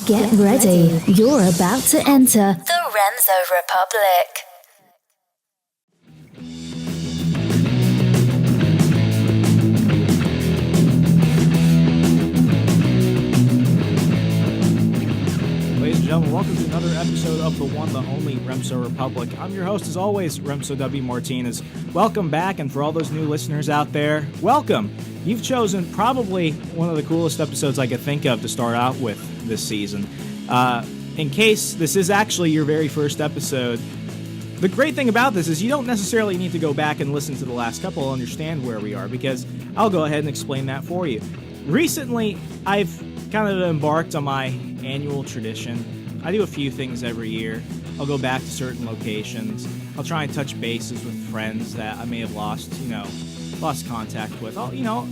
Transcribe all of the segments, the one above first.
Get ready. You're about to enter the Renzo Republic. Ladies and gentlemen, welcome to another episode of the one, the only Remso Republic. I'm your host, as always, Remso W. Martinez. Welcome back, and for all those new listeners out there, welcome. You've chosen probably one of the coolest episodes I could think of to start out with this season. In case this is actually your very first episode, the great thing about this is you don't necessarily need to go back and listen to the last couple to understand where we are, because I'll go ahead and explain that for you. Recently, I've kind of embarked on my annual tradition. I do a few things every year. I'll go back to certain locations. I'll try and touch bases with friends that I may have lost contact with.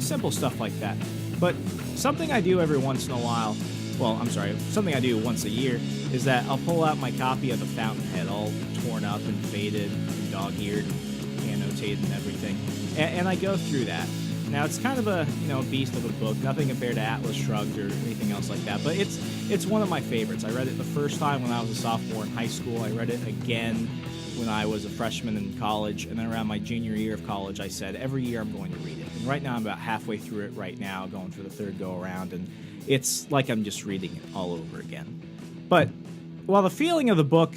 Simple stuff like that. But something I do every once in a while, something I do once a year, is that I'll pull out my copy of the Fountainhead, all torn up and faded and dog-eared, annotated and everything. And I go through that. Now, it's kind of a beast of a book, nothing compared to Atlas Shrugged or anything else like that, but it's one of my favorites. I read it the first time when I was a sophomore in high school. I read it again when I was a freshman in college, and then around my junior year of college, I said, every year I'm going to read it. And right now, I'm about halfway through it right now, going for the third go-around, and it's like I'm just reading it all over again. But while the feeling of the book,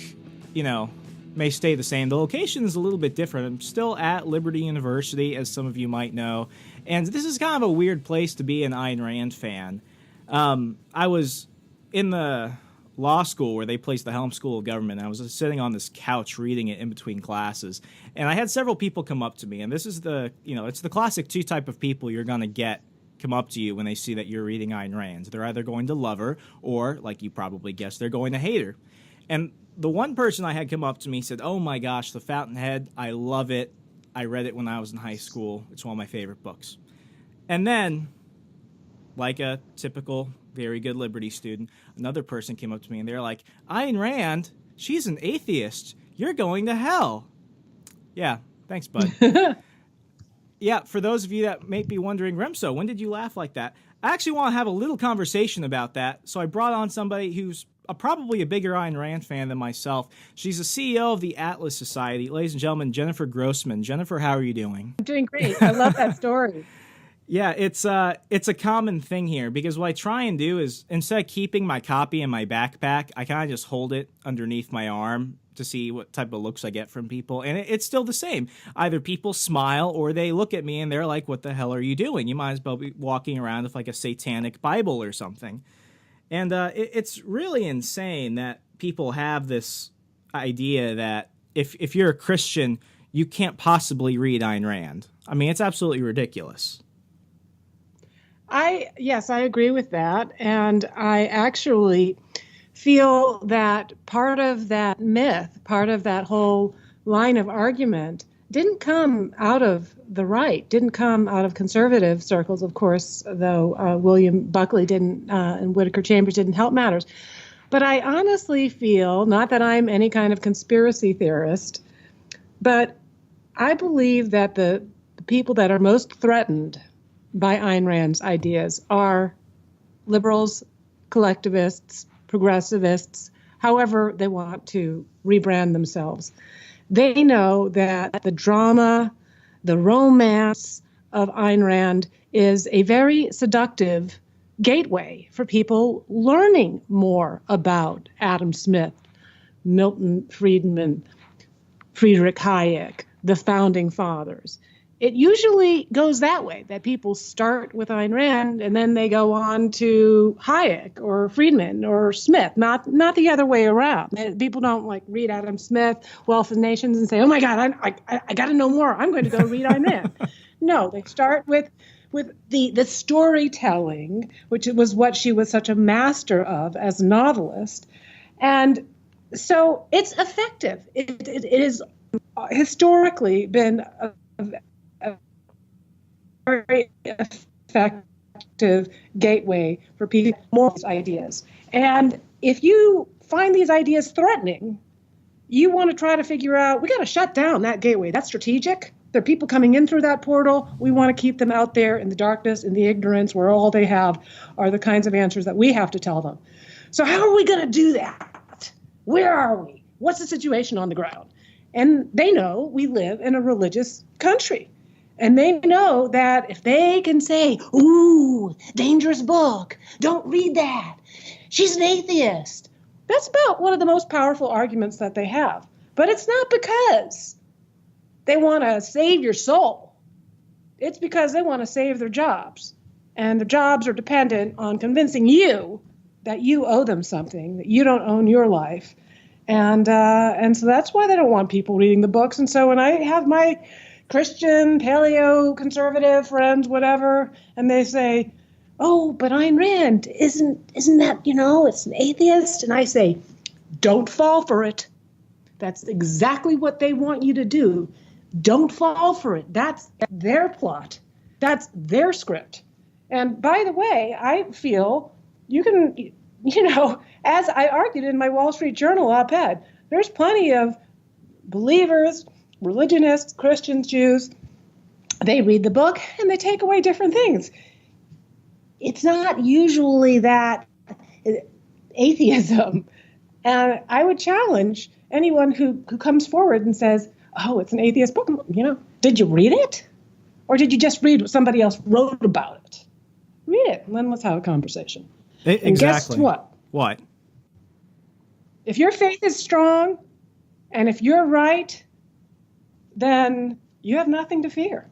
may stay the same, the location is a little bit different. I'm still at Liberty University, as some of you might know, and this is kind of a weird place to be an Ayn Rand fan. I was in the law school where they placed the Helm School of Government. I was sitting on this couch reading it in between classes, and I had several people come up to me, and this is it's the classic two type of people you're going to get come up to you when they see that you're reading Ayn Rand. They're either going to love her, or, like you probably guessed, they're going to hate her. And the one person I had come up to me said, "Oh my gosh, The Fountainhead, I love it. I read it when I was in high school. It's one of my favorite books." And then, like a typical very good Liberty student, another person came up to me and they're like, "Ayn Rand, she's an atheist. You're going to hell." Yeah, thanks, bud. Yeah, for those of you that may be wondering, Remso, when did you laugh like that? I actually want to have a little conversation about that, so I brought on somebody who's probably a bigger Ayn Rand fan than myself. She's the CEO of the Atlas Society. Ladies and gentlemen, Jennifer Grossman. Jennifer, how are you doing? I'm doing great. I love that story. Yeah, it's a common thing here, because what I try and do is, instead of keeping my copy in my backpack, I kind of just hold it underneath my arm to see what type of looks I get from people. And it's still the same. Either people smile or they look at me and they're like, "What the hell are you doing? You might as well be walking around with like a satanic Bible or something." And it's really insane that people have this idea that if you're a Christian, you can't possibly read Ayn Rand. I mean, it's absolutely ridiculous. Yes, I agree with that. And I actually feel that part of that myth, part of that whole line of argument didn't come out of the right, didn't come out of conservative circles, of course, though William Buckley didn't and Whittaker Chambers didn't help matters. But I honestly feel, not that I'm any kind of conspiracy theorist, but I believe that the people that are most threatened by Ayn Rand's ideas are liberals, collectivists, progressivists, however they want to rebrand themselves. They know that the drama, the romance of Ayn Rand is a very seductive gateway for people learning more about Adam Smith, Milton Friedman, Friedrich Hayek, the founding fathers. It usually goes that way, that people start with Ayn Rand and then they go on to Hayek or Friedman or Smith, not the other way around. People don't read Adam Smith, Wealth of Nations, and say, "Oh my God, I got to know more. I'm going to go read Ayn Rand." No, they start with the storytelling, which was what she was such a master of as a novelist. And so it's effective. It is historically been a very effective gateway for people more ideas. And if you find these ideas threatening, you want to try to figure out, we got to shut down that gateway. That's strategic. There are people coming in through that portal. We want to keep them out there in the darkness, in the ignorance, where all they have are the kinds of answers that we have to tell them. So how are we going to do that? Where are we? What's the situation on the ground? And they know we live in a religious country. And they know that if they can say, ooh, dangerous book, don't read that. She's an atheist. That's about one of the most powerful arguments that they have. But it's not because they want to save your soul. It's because they want to save their jobs. And their jobs are dependent on convincing you that you owe them something, that you don't own your life. And so that's why they don't want people reading the books. And so when I have my Christian, paleo, conservative friends, whatever, and they say, oh, but Ayn Rand, isn't that, it's an atheist? And I say, don't fall for it. That's exactly what they want you to do. Don't fall for it. That's their plot. That's their script. And by the way, I feel you can, as I argued in my Wall Street Journal op-ed, there's plenty of believers, religionists, Christians, Jews. They read the book and they take away different things. It's not usually that atheism. And I would challenge anyone who comes forward and says, oh, it's an atheist book. Did you read it? Or did you just read what somebody else wrote about it? Read it, and then let's have a conversation. Exactly. And guess what? What? If your faith is strong, and if you're right, then you have nothing to fear.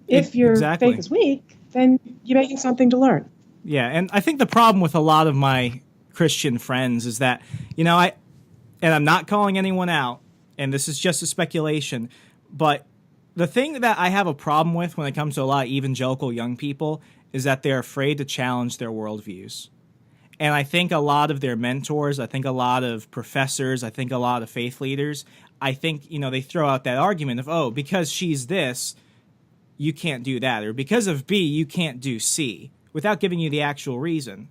If your faith is weak, then you're making something to learn. Yeah, and I think the problem with a lot of my Christian friends is that, and I'm not calling anyone out, and this is just a speculation, but the thing that I have a problem with when it comes to a lot of evangelical young people is that they're afraid to challenge their worldviews. And I think a lot of their mentors, I think a lot of professors, I think a lot of faith leaders, I think, they throw out that argument of, oh, because she's this, you can't do that. Or because of B, you can't do C, without giving you the actual reason.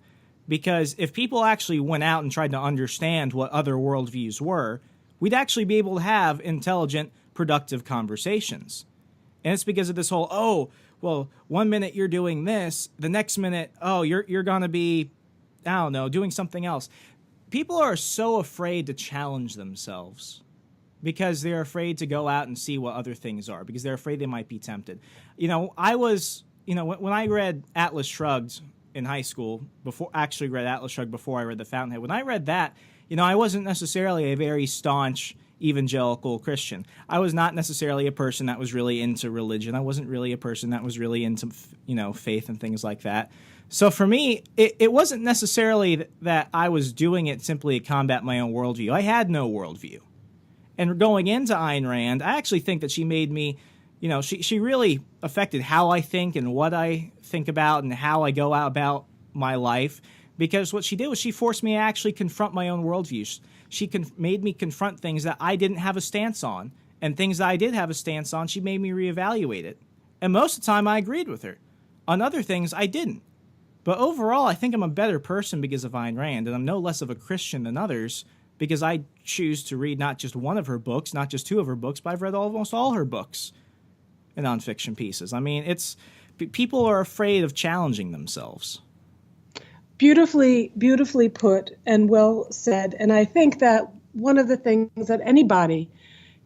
Because if people actually went out and tried to understand what other worldviews were, we'd actually be able to have intelligent, productive conversations. And it's because of this whole, oh, well, 1 minute you're doing this, the next minute, oh, you're going to be, I don't know, doing something else. People are so afraid to challenge themselves because they're afraid to go out and see what other things are, because they're afraid they might be tempted. I was, when I read Atlas Shrugged in high school, before I read The Fountainhead, when I read that, I wasn't necessarily a very staunch evangelical Christian. I was not necessarily a person that was really into religion. I wasn't really a person that was really into, faith and things like that. So for me, it wasn't necessarily that I was doing it simply to combat my own worldview. I had no worldview. And going into Ayn Rand, I actually think that she made me, she really affected how I think and what I think about and how I go out about my life. Because what she did was she forced me to actually confront my own worldviews. She made me confront things that I didn't have a stance on. And things that I did have a stance on, she made me reevaluate it. And most of the time, I agreed with her. On other things, I didn't. But overall, I think I'm a better person because of Ayn Rand. And I'm no less of a Christian than others because I choose to read not just one of her books, not just two of her books, but I've read almost all her books and nonfiction pieces. I mean, people are afraid of challenging themselves. Beautifully put and well said. And I think that one of the things that anybody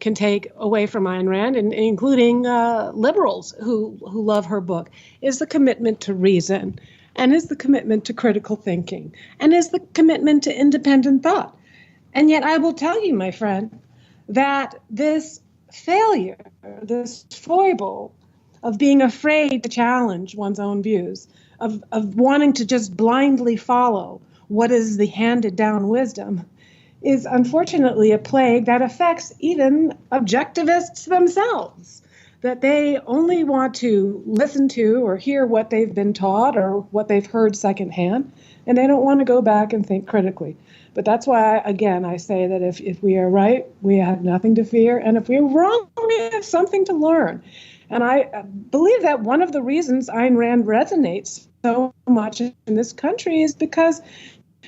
can take away from Ayn Rand, and including liberals who love her book, is the commitment to reason, and is the commitment to critical thinking, and is the commitment to independent thought. And yet I will tell you, my friend, that this failure, this foible of being afraid to challenge one's own views, of wanting to just blindly follow what is the handed down wisdom, is unfortunately a plague that affects even objectivists themselves, that they only want to listen to or hear what they've been taught or what they've heard secondhand, and they don't want to go back and think critically. But that's why, again, I say that if we are right, we have nothing to fear, and if we're wrong, we have something to learn. And I believe that one of the reasons Ayn Rand resonates so much in this country is because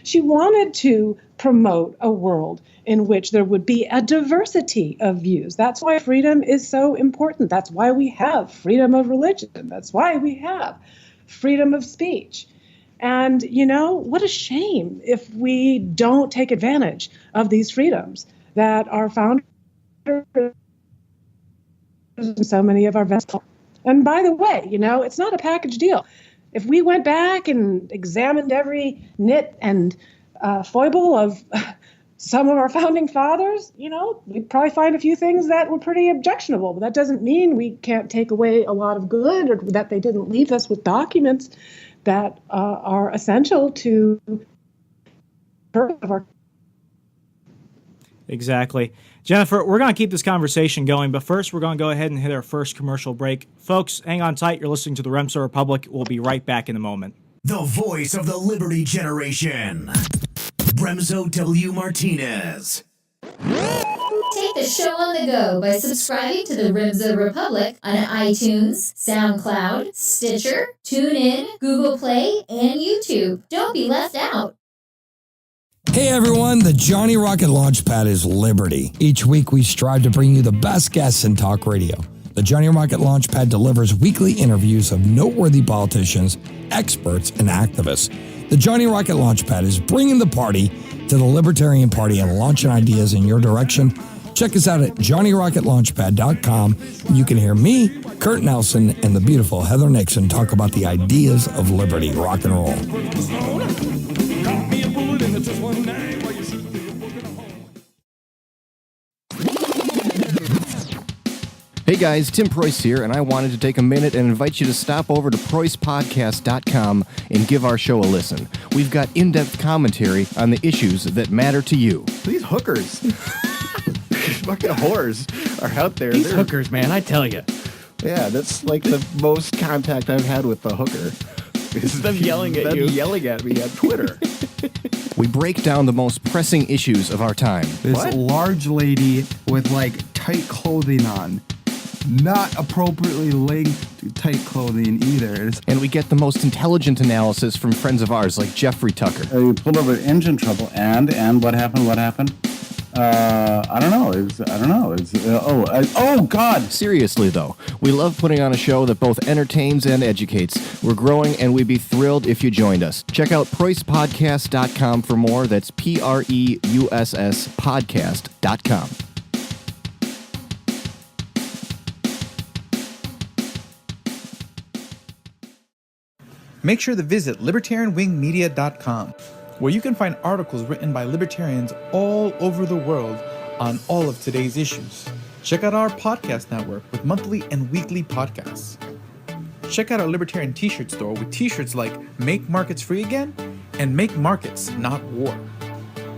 she wanted to promote a world in which there would be a diversity of views. That's why freedom is so important. That's why we have freedom of religion. That's why we have freedom of speech. And, you know, what a shame if we don't take advantage of these freedoms that our founders and so many of our vessels. And by the way, you know, it's not a package deal. If we went back and examined every nit and foible of some of our founding fathers, you know, we'd probably find a few things that were pretty objectionable. But that doesn't mean we can't take away a lot of good, or that they didn't leave us with documents that are essential to our. Exactly. Jennifer, we're going to keep this conversation going, but first we're going to go ahead and hit our first commercial break. Folks, hang on tight. You're listening to the Remso Republic. We'll be right back in a moment. The voice of the Liberty Generation, Remso W. Martinez. Take the show on the go by subscribing to the Remso Republic on iTunes, SoundCloud, Stitcher, TuneIn, Google Play, and YouTube. Don't be left out. Hey everyone, the Johnny Rocket Launchpad is Liberty. Each week we strive to bring you the best guests in talk radio. The Johnny Rocket Launchpad delivers weekly interviews of noteworthy politicians, experts, and activists. The Johnny Rocket Launchpad is bringing the party to the Libertarian Party and launching ideas in your direction. Check us out at johnnyrocketlaunchpad.com. You can hear me, Kurt Nelson, and the beautiful Heather Nixon talk about the ideas of liberty, rock and roll. Hey guys, Tim Preuss here, and I wanted to take a minute and invite you to stop over to PreussPodcast.com and give our show a listen. We've got in-depth commentary on the issues that matter to you. These hookers, fucking whores, are out there. These hookers, man, I tell you. Yeah, that's like the most contact I've had with the hooker. Is them yelling at you. Them yelling at me on Twitter. We break down the most pressing issues of our time. This large lady with like tight clothing on. Not appropriately linked to tight clothing either. And we get the most intelligent analysis from friends of ours like Jeffrey Tucker. We pulled over engine trouble, and what happened? What happened? I don't know. Oh God! Seriously though, we love putting on a show that both entertains and educates. We're growing, and we'd be thrilled if you joined us. Check out PreussPodcast.com for more. That's PREUSS podcast.com. Make sure to visit libertarianwingmedia.com, where you can find articles written by libertarians all over the world on all of today's issues. Check out our podcast network with monthly and weekly podcasts. Check out our libertarian t-shirt store with t-shirts like Make Markets Free Again and Make Markets Not War.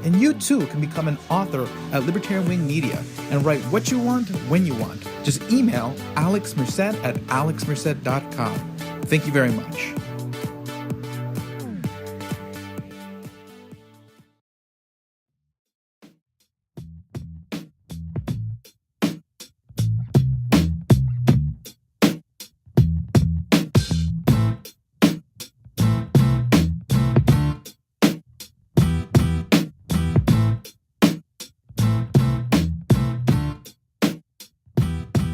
And you too can become an author at Libertarian Wing Media and write what you want when you want. Just email alexmerced@alexmerced.com. Thank you very much.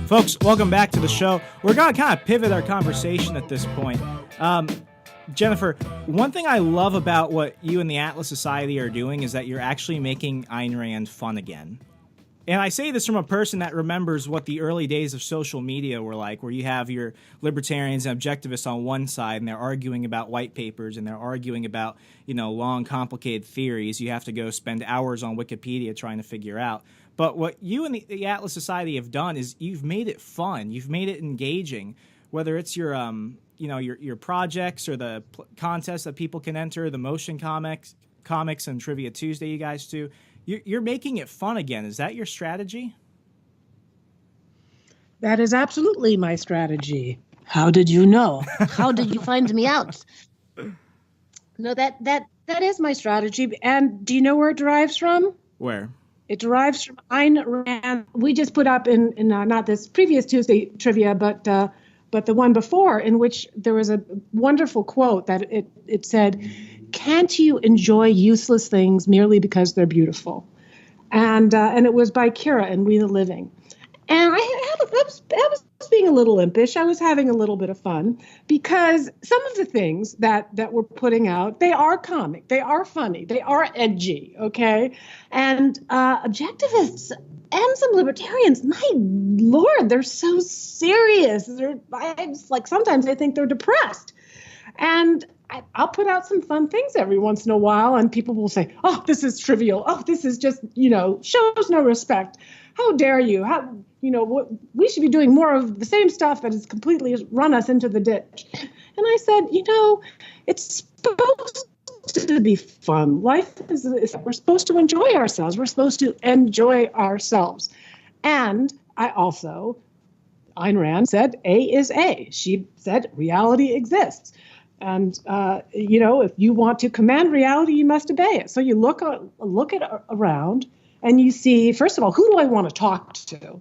Folks, welcome back to the show. We're going to kind of pivot our conversation at this point. Jennifer, one thing I love about what you and the Atlas Society are doing is that you're actually making Ayn Rand fun again. And I say this from a person that remembers what the early days of social media were like, where you have your libertarians and objectivists on one side, and they're arguing about white papers, and they're arguing about, long, complicated theories you have to go spend hours on Wikipedia trying to figure out. But what you and the Atlas Society have done is you've made it fun. You've made it engaging, whether it's your projects or the contests that people can enter, the motion comics and Trivia Tuesday you guys do. You're making it fun again. Is that your strategy? That is absolutely my strategy. How did you know? How did you find me out? No, that is my strategy. And do you know where it derives from? Where? It derives from Ayn Rand. We just put up in not this previous Tuesday trivia, but the one before, in which there was a wonderful quote that it said, "Can't you enjoy useless things merely because they're beautiful?" And it was by Kira in We the Living. And that was was being a little impish. I was having a little bit of fun because some of the things that we're putting out, they are comic, they are funny, they are edgy, okay? And objectivists and some libertarians, my Lord, they're so serious. Sometimes I think they're depressed. And I'll put out some fun things every once in a while, and people will say, oh, this is trivial. Oh, this is just, shows no respect. How dare you? We should be doing more of the same stuff that has completely run us into the ditch. And I said, it's supposed to be fun. Life is we're supposed to enjoy ourselves. We're supposed to enjoy ourselves. And Ayn Rand said, A is A. She said, reality exists. And, if you want to command reality, you must obey it. So you look around and you see, first of all, who do I want to talk to?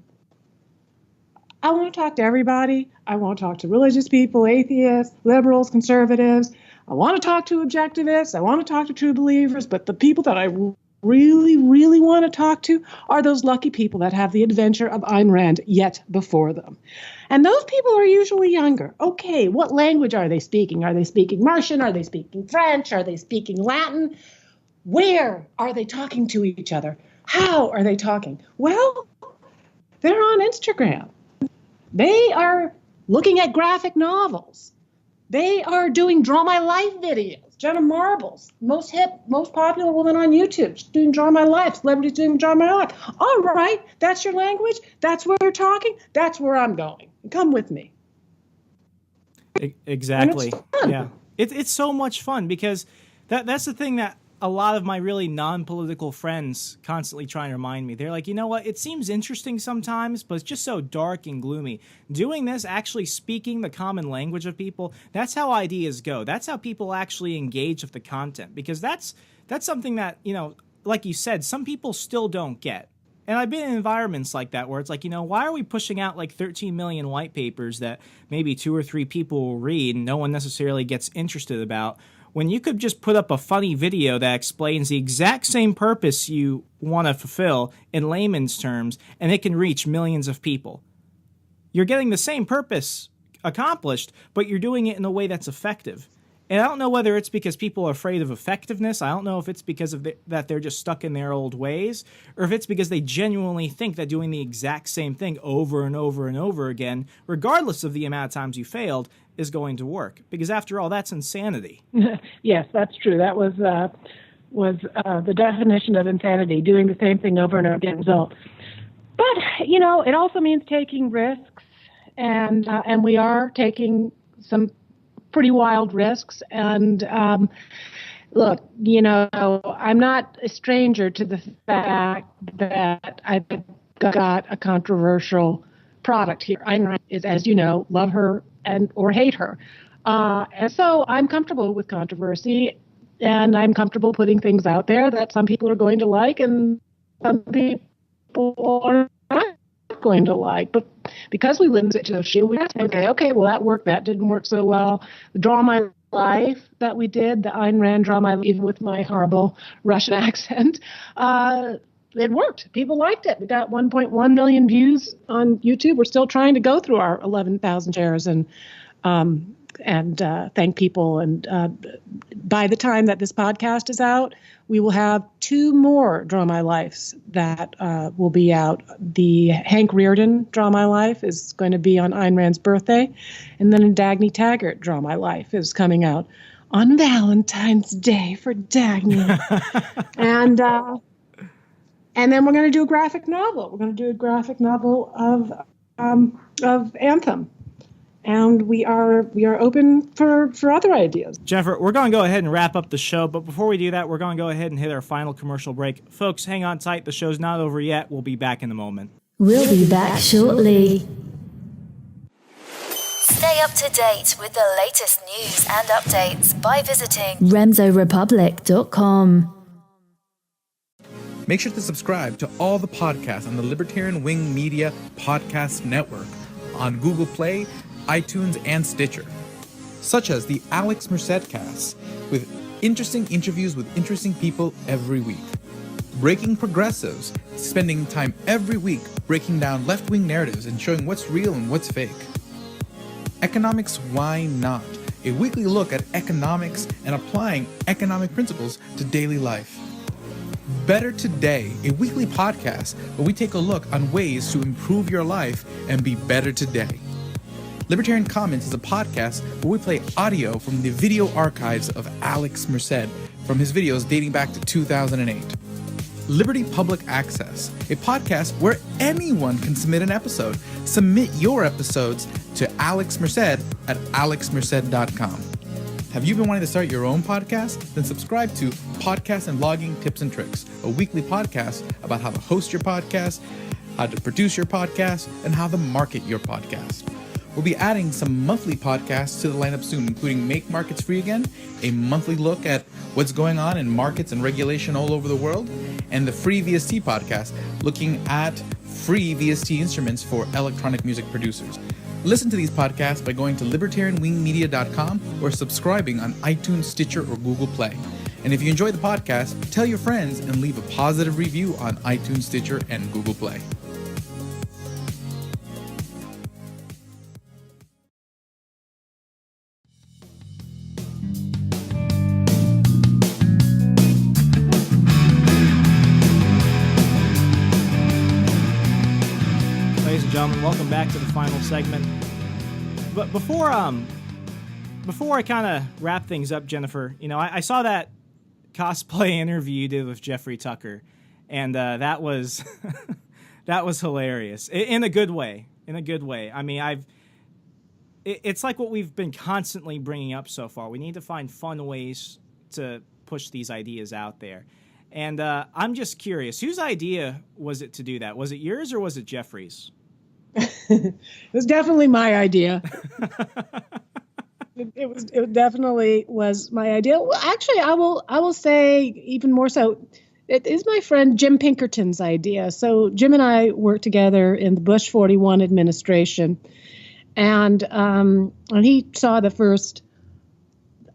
I want to talk to everybody. I want to talk to religious people, atheists, liberals, conservatives. I want to talk to objectivists. I want to talk to true believers. But the people that I really, really want to talk to are those lucky people that have the adventure of Ayn Rand yet before them. And those people are usually younger. Okay, what language are they speaking? Are they speaking Martian? Are they speaking French? Are they speaking Latin? Where are they talking to each other? How are they talking? Well, they're on Instagram. They are looking at graphic novels. They are doing Draw My Life videos. Jenna Marbles, most hip, most popular woman on YouTube. She's doing Draw My Life. Celebrities doing Draw My Life. All right, that's your language. That's where you're talking. That's where I'm going. Come with me. Exactly. Yeah. It's so much fun because that's the thing that a lot of my really non-political friends constantly try and remind me. They're like, you know what? It seems interesting sometimes, but it's just so dark and gloomy. Doing this, actually speaking the common language of people, that's how ideas go. That's how people actually engage with the content, because that's something that, like you said, some people still don't get. And I've been in environments like that where it's like, why are we pushing out like 13 million white papers that maybe 2 or 3 people will read and no one necessarily gets interested about, when you could just put up a funny video that explains the exact same purpose you want to fulfill in layman's terms, and it can reach millions of people. You're getting the same purpose accomplished, but you're doing it in a way that's effective. And I don't know whether it's because people are afraid of effectiveness. I don't know if it's because of that they're just stuck in their old ways, or if it's because they genuinely think that doing the exact same thing over and over and over again, regardless of the amount of times you failed, is going to work. Because after all, that's insanity. Yes, that's true. That was the definition of insanity, doing the same thing over and over again. Result. But, it also means taking risks, and we are taking some pretty wild risks. And look, I'm not a stranger to the fact that I've got a controversial product here. Ayn Rand is, as you know, love her or hate her. And so I'm comfortable with controversy, and I'm comfortable putting things out there that some people are going to like and some people are not going to like. But because we live in such a shield, we have to say, okay, well, that worked. That didn't work so well. The Draw My Life that we did, the Ayn Rand Draw My Life, even with my horrible Russian accent, it worked. People liked it. We got 1.1 million views on YouTube. We're still trying to go through our 11,000 shares and thank people. And by the time that this podcast is out, we will have 2 more Draw My Lives that will be out. The Hank Reardon Draw My Life is going to be on Ayn Rand's birthday. And then a Dagny Taggart Draw My Life is coming out on Valentine's Day for Dagny. And then we're going to do a graphic novel. We're going to do a graphic novel of Anthem. And we are open for other ideas. Jennifer, we're going to go ahead and wrap up the show. But before we do that, we're going to go ahead and hit our final commercial break. Folks, hang on tight. The show's not over yet. We'll be back in a moment. We'll be back shortly. Stay up to date with the latest news and updates by visiting remzorepublic.com. Make sure to subscribe to all the podcasts on the Libertarian Wing Media Podcast Network on Google Play, iTunes, and Stitcher, such as the Alex Merced Cast, with interesting interviews with interesting people every week. Breaking Progressives, spending time every week breaking down left-wing narratives and showing what's real and what's fake. Economics Why Not? A weekly look at economics and applying economic principles to daily life. Better Today, a weekly podcast where we take a look on ways to improve your life and be better today. Libertarian Comments is a podcast where we play audio from the video archives of Alex Merced from his videos dating back to 2008. Liberty Public Access, a podcast where anyone can submit an episode. Submit your episodes to Alex Merced at alexmerced.com. Have you been wanting to start your own podcast? Then subscribe to Podcast and Blogging Tips and Tricks, a weekly podcast about how to host your podcast, how to produce your podcast, and how to market your podcast. We'll be adding some monthly podcasts to the lineup soon, including Make Markets Free Again, a monthly look at what's going on in markets and regulation all over the world, and the Free VST podcast, looking at free VST instruments for electronic music producers. Listen to these podcasts by going to libertarianwingmedia.com or subscribing on iTunes, Stitcher, or Google Play. And if you enjoy the podcast, tell your friends and leave a positive review on iTunes, Stitcher, and Google Play. Ladies and gentlemen, welcome back to the final segment. But before I kind of wrap things up, Jennifer, I saw that cosplay interview you did with Jeffrey Tucker, and that was that was hilarious in a good way. I mean, it's like what we've been constantly bringing up so far. We need to find fun ways to push these ideas out there. And I'm just curious, whose idea was it to do that? Was it yours or was it Jeffrey's? It was definitely my idea. It definitely was my idea. Well, actually, I will say even more so. It is my friend Jim Pinkerton's idea. So Jim and I worked together in the Bush 41 administration, and he saw the first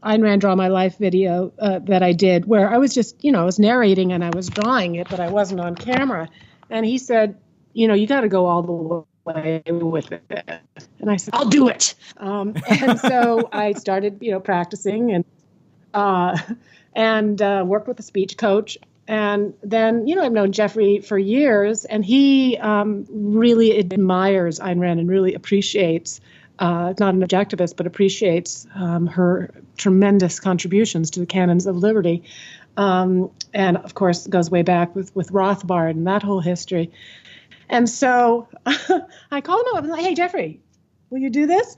Ayn Rand Draw My Life video that I did, where I was just, I was narrating and I was drawing it, but I wasn't on camera. And he said, you got to go all the way with it. And I said, I'll do it. And so I started, practicing and worked with a speech coach. And then, I've known Jeffrey for years, and he really admires Ayn Rand and really appreciates, not an objectivist, but appreciates her tremendous contributions to the canons of liberty. And, of course, goes way back with Rothbard and that whole history. And so I called him up and like, hey, Jeffrey, will you do this?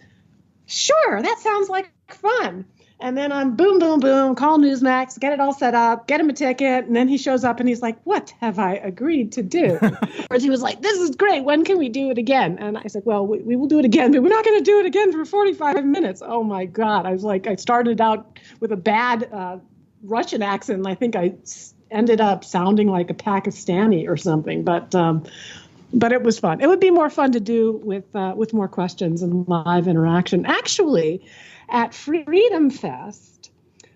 Sure, that sounds like fun. And then I'm boom, boom, boom, call Newsmax, get it all set up, get him a ticket. And then he shows up and he's like, what have I agreed to do? Or he was like, this is great. When can we do it again? And I said, well, we will do it again, but we're not going to do it again for 45 minutes. Oh, my God. I was like, I started out with a bad Russian accent. And I think I ended up sounding like a Pakistani or something. But it was fun. It would be more fun to do with more questions and live interaction. Actually, at Freedom Fest,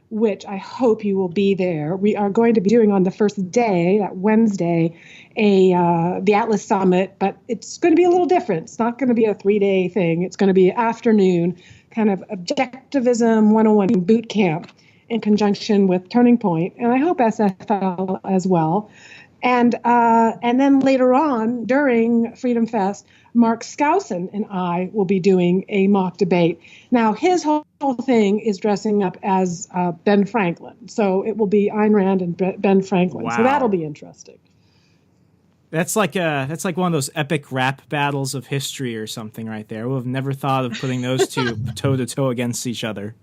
which I hope you will be there, we are going to be doing on the first day, that Wednesday, the Atlas Summit, but it's going to be a little different. It's not going to be a 3-day thing. It's going to be afternoon, kind of objectivism 101 boot camp in conjunction with Turning Point, and I hope SFL as well. And then later on, during Freedom Fest, Mark Skousen and I will be doing a mock debate. Now, his whole thing is dressing up as Ben Franklin. So it will be Ayn Rand and Ben Franklin. Wow. So that'll be interesting. That's like one of those epic rap battles of history or something right there. We've never thought of putting those two toe-to-toe against each other.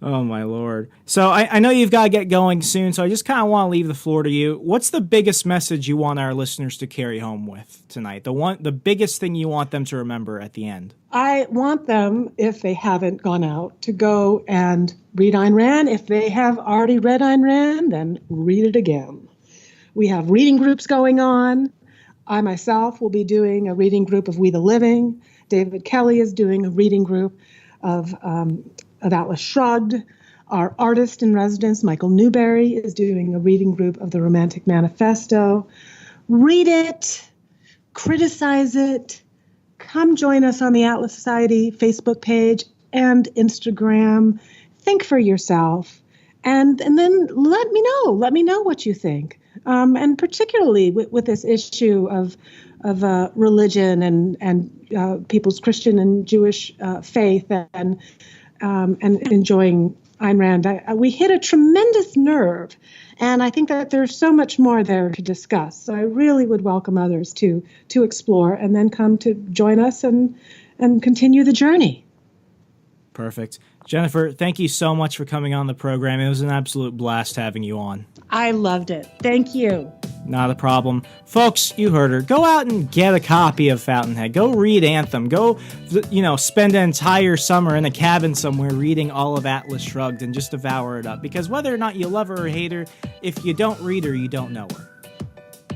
Oh, my Lord. So I know you've got to get going soon, so I just kind of want to leave the floor to you. What's the biggest message you want our listeners to carry home with tonight? The biggest thing you want them to remember at the end? I want them, if they haven't gone out, to go and read Ayn Rand. If they have already read Ayn Rand, then read it again. We have reading groups going on. I myself will be doing a reading group of We the Living. David Kelly is doing a reading group of Atlas Shrugged. Our artist in residence, Michael Newberry, is doing a reading group of the Romantic Manifesto. Read it, criticize it. Come join us on the Atlas Society Facebook page and Instagram. Think for yourself, and then let me know. Let me know what you think. And particularly with this issue of religion and people's Christian and Jewish faith and enjoying Ayn Rand, we hit a tremendous nerve, and I think that there's so much more there to discuss. So I really would welcome others to explore and then come to join us and continue the journey. Perfect. Jennifer, thank you so much for coming on the program. It was an absolute blast having you on. I loved it. Thank you. Not a problem. Folks, you heard her. Go out and get a copy of Fountainhead. Go read Anthem. Go, spend an entire summer in a cabin somewhere reading all of Atlas Shrugged and just devour it up. Because whether or not you love her or hate her, if you don't read her, you don't know her.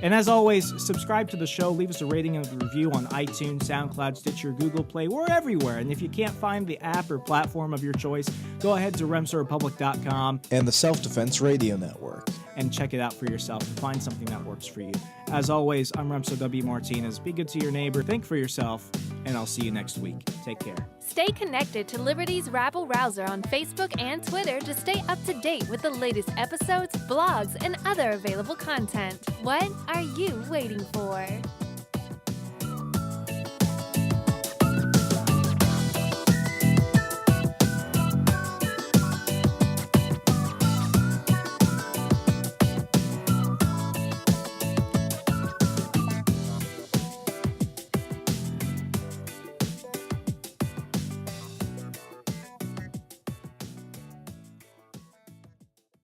And as always, subscribe to the show, leave us a rating and a review on iTunes, SoundCloud, Stitcher, Google Play. We're everywhere. And if you can't find the app or platform of your choice, go ahead to remsorepublic.com and the Self-Defense Radio Network and check it out for yourself and find something that works for you. As always, I'm Remso W. Martinez. Be good to your neighbor, think for yourself, and I'll see you next week. Take care. Stay connected to Liberty's Rabble Rouser on Facebook and Twitter to stay up to date with the latest episodes, blogs, and other available content. What are you waiting for?